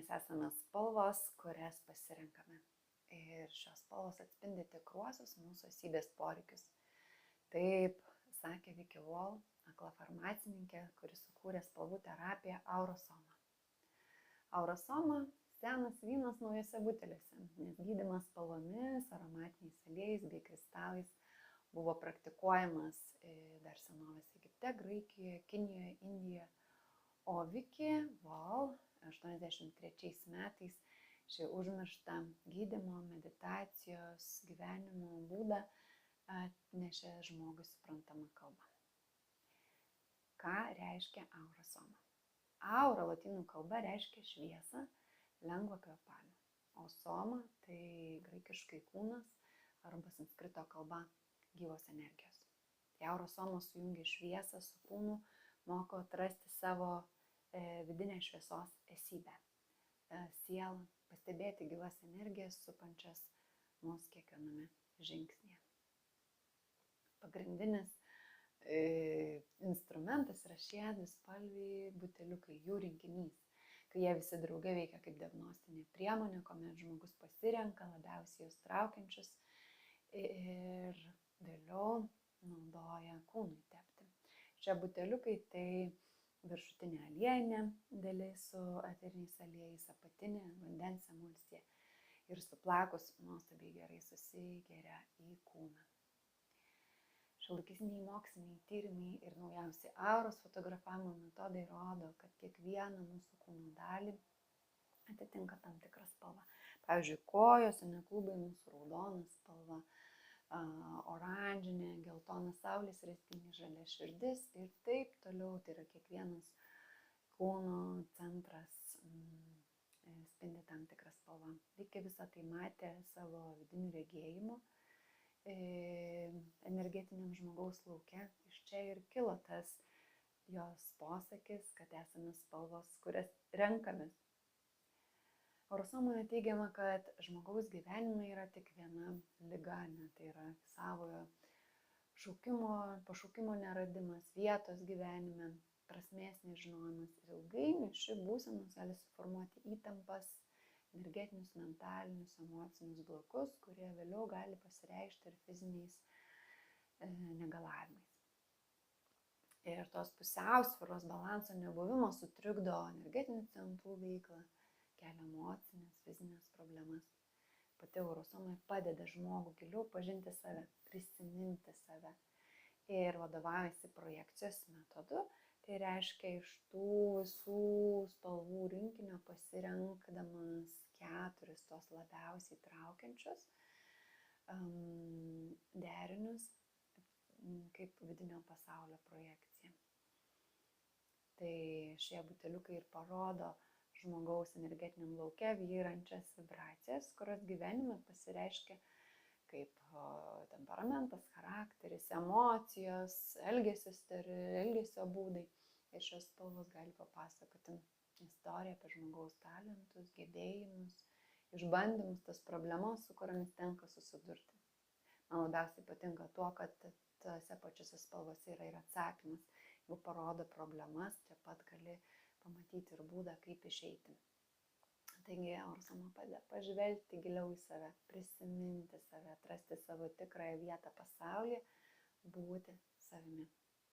mes esame spalvos, kurias pasirenkame. Ir šios spalvos atspindi tikruosius mūsų esybės poreikius. Taip sakė Vicky Wall, akla farmacininkė, kuri sukūrė spalvų terapiją Aurosoma. Aurosoma – senas vynas naujose buteliuose, nes gydymas spalvomis, aromatiniais aliejais bei kristalais buvo praktikuojamas dar senovės Egipte, Graikijoje, Kinijoje, Indijoje. O Vicky Wall 83 metais šį užmirštą gydymo, meditacijos, gyvenimo būdą atnešė žmogui suprantamą kalbą. Ką reiškia Aurosoma? Aura lotynų kalba reiškia šviesą, lengvą kvėpavimą. O soma tai graikiškai kūnas arba sanskrito kalba gyvos energijos. Tai Aurosoma sujungia šviesą su kūnu, moko atrasti savo vidinę šviesos esybę, sielą, pastebėti gyvas energijas supančias mus kiekviename žingsnyje. Pagrindinis instrumentas yra šie dvispalviai buteliukai, jų rinkinys, kai jie visi drauge veikia kaip diagnostinė priemonė, kuomet žmogus pasirenka labiausiai jos traukiančius ir vėliau naudoja kūnui tepti. Šie buteliukai tai viršutinė aliejinė dalis su eteriniais aliejais, apatinė vandens emulsija ir suplakus nuostabiai gerai susigeria į kūną. Šiuolaikiniai moksliniai tyrimai ir naujausi auros fotografavimo metodai rodo, kad kiekviena mūsų kūno dalį atitinka tam tikrą spalvą. Pavyzdžiui, kojos, klubai mūsų raudona spalva, oranžinė, geltona saulės rezginė, žalia širdis ir taip toliau. Tai yra kiekvienas kūno centras spindi tam tikrą spalvą. Vicky visą tai matė savo vidiniu regėjimu energetiniam žmogaus lauke. Iš čia ir kilo tas jos posakis, kad esame spalvos, kurias renkamės. Aurosomoje teigiama, kad žmogaus gyvenime yra tik viena liga, tai yra savojo pašaukimo neradimas, vietos gyvenime, prasmės nežinojimas. Ir ilgainiui ši būsena gali suformuoti įtampas, energetinius, mentalinius, emocinius blokus, kurie vėliau gali pasireikšti ir fiziniais negalavimais. Ir tos pusiausvyros balanso nebuvimas sutrikdo energetinių centrų veiklą, kelia emocinės, fizinės problemas. Pati Aurosoma padeda žmogų giliau pažinti save, prisiminti save. Ir vadovaujasi projekcijos metodu, tai reiškia iš tų visų spalvų rinkinio pasirenkdamas 4 tos labiausiai traukiančius derinius kaip vidinio pasaulio projekcija. Tai šie buteliukai ir parodo žmogaus energetiniam lauke vyrančias vibracijas, kurios gyvenime pasireiškia kaip temperamentas, charakteris, emocijos, elgesio būdai. Ir šios spalvos gali papasakoti istoriją apie žmogaus talentus, gebėjimus, išbandymus, tas problemas, su kuriamis tenka susidurti. Man labiausiai patinka tuo, kad tose pačiose spalvose yra ir atsakymas. Jeigu parodo problemas, čia pat gali pamatyti ir būdą, kaip išeiti. Taigi Aurosoma padeda pažvelgti giliau į save, prisiminti save, atrasti savo tikrąją vietą pasaulyje, būti savimi.